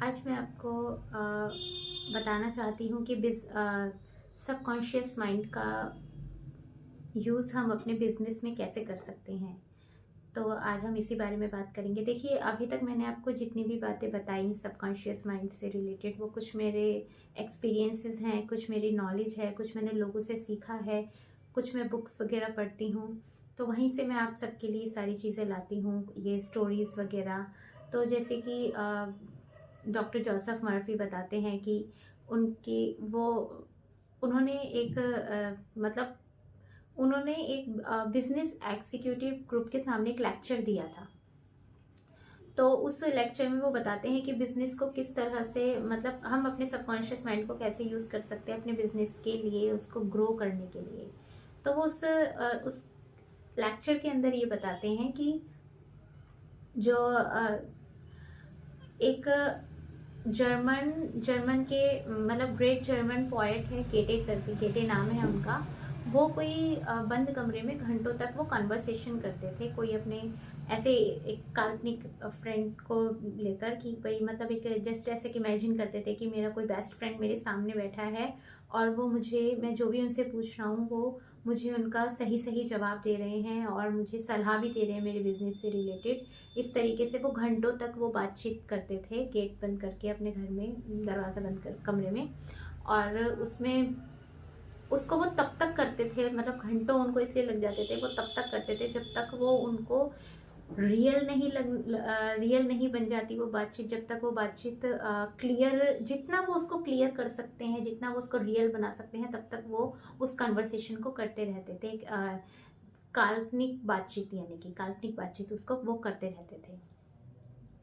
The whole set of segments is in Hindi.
आज मैं आपको बताना चाहती हूँ कि सबकॉन्शियस माइंड का यूज़ हम अपने बिजनेस में कैसे कर सकते हैं। तो आज हम इसी बारे में बात करेंगे। देखिए, अभी तक मैंने आपको जितनी भी बातें बताई सबकॉन्शियस माइंड से रिलेटेड, वो कुछ मेरे एक्सपीरियंसेस हैं, कुछ मेरी नॉलेज है, कुछ मैंने लोगों से सीखा है, कुछ मैं बुक्स वगैरह पढ़ती हूँ। तो वहीं से मैं आप सबके लिए सारी चीज़ें लाती हूँ, ये स्टोरीज़ वगैरह। तो जैसे कि डॉक्टर जोसेफ मर्फी बताते हैं कि उनकी वो उन्होंने एक मतलब उन्होंने एक बिजनेस एग्जीक्यूटिव ग्रुप के सामने एक लेक्चर दिया था। तो उस लेक्चर में वो बताते हैं कि बिजनेस को किस तरह से, मतलब हम अपने सबकॉन्शियस माइंड को कैसे यूज कर सकते हैं अपने बिजनेस के लिए, उसको ग्रो करने के लिए। तो वो उस लेक्चर के अंदर ये बताते हैं कि जो एक जर्मन जर्मन के, मतलब ग्रेट जर्मन पोएट है, गेटे करके, गेटे नाम है उनका। वो कोई बंद कमरे में घंटों तक वो कन्वर्सेशन करते थे, कोई अपने ऐसे एक काल्पनिक फ्रेंड को लेकर, कि भाई मतलब एक जस्ट ऐसे कि इमेजिन करते थे कि मेरा कोई बेस्ट फ्रेंड मेरे सामने बैठा है और वो मुझे, मैं जो भी उनसे पूछ रहा हूँ वो मुझे उनका सही सही जवाब दे रहे हैं और मुझे सलाह भी दे रहे हैं मेरे बिजनेस से रिलेटेड। इस तरीके से वो घंटों तक वो बातचीत करते थे, गेट बंद करके अपने घर में, दरवाज़ा बंद कर कमरे में। और उसमें उसको वो तब तक करते थे, मतलब घंटों उनको इसलिए लग जाते थे, वो तब तक करते थे जब तक वो उनको रियल नहीं बन जाती वो बातचीत। जब तक वो बातचीत क्लियर, जितना वो उसको क्लियर कर सकते हैं, जितना वो उसको रियल बना सकते हैं, तब तक वो उस कन्वर्सेशन को करते रहते थे। काल्पनिक बातचीत, यानी कि काल्पनिक बातचीत उसको वो करते रहते थे।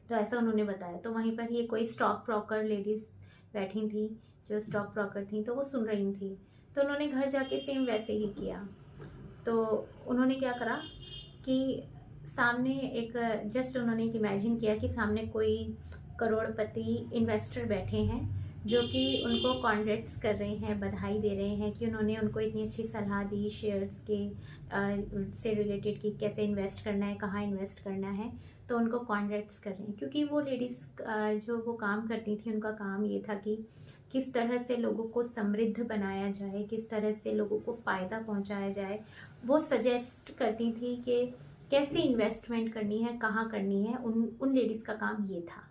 तो ऐसा उन्होंने बताया। तो वहीं पर ये कोई स्टॉक ब्रोकर लेडीज बैठी थी, जो स्टॉक ब्रोकर थी, तो वो सुन रही थी। तो उन्होंने घर जाके सेम वैसे ही किया। तो उन्होंने क्या करा कि सामने एक, जस्ट उन्होंने एक इमेजिन किया कि सामने कोई करोड़पति इन्वेस्टर बैठे हैं जो कि उनको कॉन्ग्रेट्स कर रहे हैं, बधाई दे रहे हैं कि उन्होंने उनको इतनी अच्छी सलाह दी शेयर्स के से रिलेटेड, कि कैसे इन्वेस्ट करना है, कहाँ इन्वेस्ट करना है। तो उनको कॉन्ग्रेट्स कर रहे हैं, क्योंकि वो लेडीज़ जो वो काम करती थी, उनका काम ये था कि किस तरह से लोगों को समृद्ध बनाया जाए, किस तरह से लोगों को फ़ायदा पहुंचाया जाए। वो सजेस्ट करती थी कि कैसे इन्वेस्टमेंट करनी है, कहाँ करनी है। उन उन लेडीज़ का काम ये था।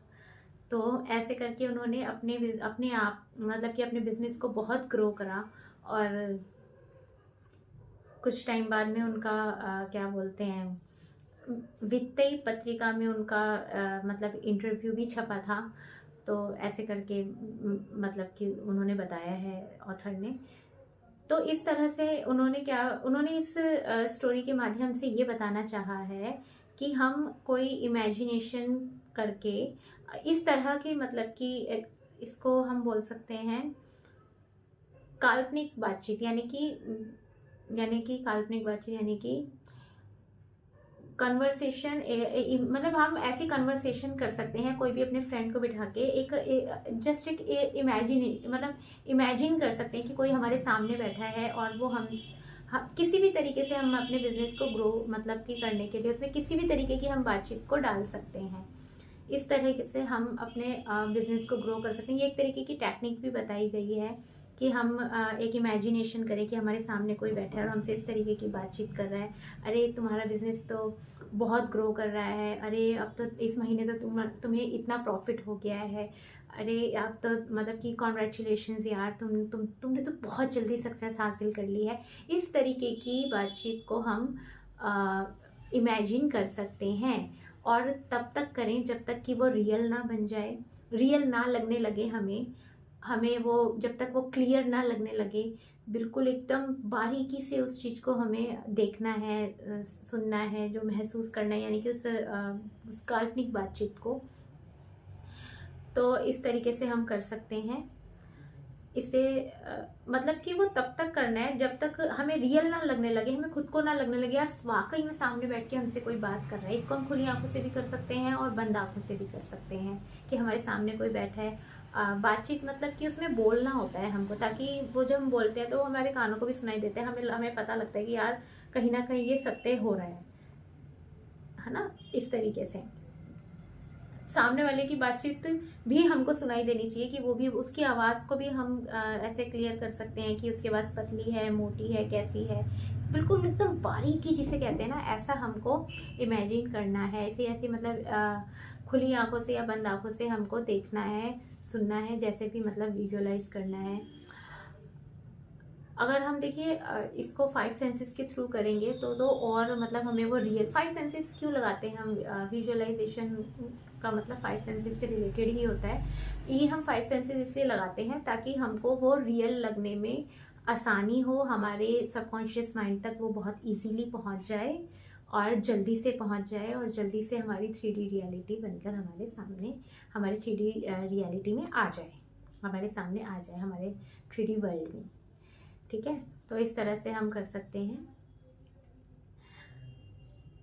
तो ऐसे करके उन्होंने अपने आप, मतलब कि अपने बिजनेस को बहुत ग्रो करा। और कुछ टाइम बाद में उनका क्या बोलते हैं, वित्तीय पत्रिका में उनका मतलब इंटरव्यू भी छपा था। तो ऐसे करके मतलब कि उन्होंने बताया है ऑथर ने। तो इस तरह से उन्होंने इस स्टोरी के माध्यम से ये बताना चाहा है कि हम कोई इमेजिनेशन करके इस तरह की, मतलब कि इसको हम बोल सकते हैं काल्पनिक बातचीत, यानी कि काल्पनिक बातचीत, यानी कि कन्वर्सेशन, मतलब हम ऐसी कन्वर्सेशन कर सकते हैं कोई भी अपने फ्रेंड को बिठा के, जस्ट एक इमेजिन, मतलब इमेजिन कर सकते हैं कि कोई हमारे सामने बैठा है और वो किसी भी तरीके से हम अपने बिजनेस को ग्रो, मतलब कि करने के लिए उसमें किसी भी तरीके की हम बातचीत को डाल सकते हैं। इस तरीके से हम अपने बिजनेस को ग्रो कर सकते हैं। ये एक तरीके की टेक्निक भी बताई गई है कि हम एक इमेजिनेशन करें कि हमारे सामने कोई बैठा है और हमसे इस तरीके की बातचीत कर रहा है। अरे तुम्हारा बिजनेस तो बहुत ग्रो कर रहा है, अरे अब तो इस महीने तो तुम्हें इतना प्रॉफिट हो गया है, अरे अब तो मतलब कि कॉन्ग्रेचुलेशंस यार, तुमने तो बहुत जल्दी सक्सेस हासिल कर ली है। इस तरीके की बातचीत को हम इमेजिन कर सकते हैं। और तब तक करें जब तक कि वो रियल ना बन जाए, रियल ना लगने लगे हमें हमें वो, जब तक वो क्लियर ना लगने लगे। बिल्कुल एकदम बारीकी से उस चीज़ को हमें देखना है, सुनना है, जो महसूस करना है, यानी कि उस काल्पनिक बातचीत को। तो इस तरीके से हम कर सकते हैं इसे। मतलब कि वो तब तक करना है जब तक हमें रियल ना लगने लगे, हमें खुद को ना लगने लगे यार वाकई में सामने बैठ के हमसे कोई बात कर रहा है। इसको हम खुली आंखों से भी कर सकते हैं और बंद आंखों से भी कर सकते हैं कि हमारे सामने कोई बैठा है। बातचीत मतलब कि उसमें बोलना होता है हमको, ताकि वो जब हम बोलते हैं तो हमारे कानों को भी सुनाई देता है, हमें हमें पता लगता है कि यार कहीं ना कहीं ये सत्य हो रहा है ना, इस तरीके से। सामने वाले की बातचीत भी हमको सुनाई देनी चाहिए, कि वो भी, उसकी आवाज़ को भी हम ऐसे क्लियर कर सकते हैं कि उसकी आवाज़ पतली है, मोटी है, कैसी है, बिल्कुल एकदम बारीकी जिसे कहते हैं ना, ऐसा हमको इमेजिन करना है। ऐसी ऐसी मतलब खुली आंखों से या बंद आंखों से हमको देखना है, सुनना है, जैसे भी मतलब विजुअलाइज करना है। अगर हम देखिए इसको 5 सेंसेस के थ्रू करेंगे तो और मतलब हमें वो रियल 5 सेंसेस क्यों लगाते हैं हम, विजुअलाइजेशन का मतलब 5 सेंसेस से रिलेटेड ही होता है। ये हम 5 सेंसेस इसलिए लगाते हैं ताकि हमको वो रियल लगने में आसानी हो, हमारे सबकॉन्शियस माइंड तक वो बहुत इजीली पहुंच जाए और जल्दी से पहुंच जाए, और जल्दी से हमारी 3D रियलिटी बनकर हमारे सामने, हमारे 3D रियलिटी में आ जाए, हमारे सामने आ जाए, हमारे 3D वर्ल्ड में। ठीक है, तो इस तरह से हम कर सकते हैं।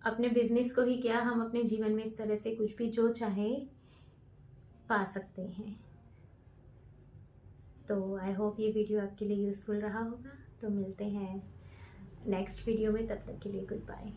अपने बिजनेस को ही क्या, हम अपने जीवन में इस तरह से कुछ भी जो चाहे पा सकते हैं। तो आई होप ये वीडियो आपके लिए यूज़फुल रहा होगा। तो मिलते हैं नेक्स्ट वीडियो में, तब तक के लिए गुड बाय।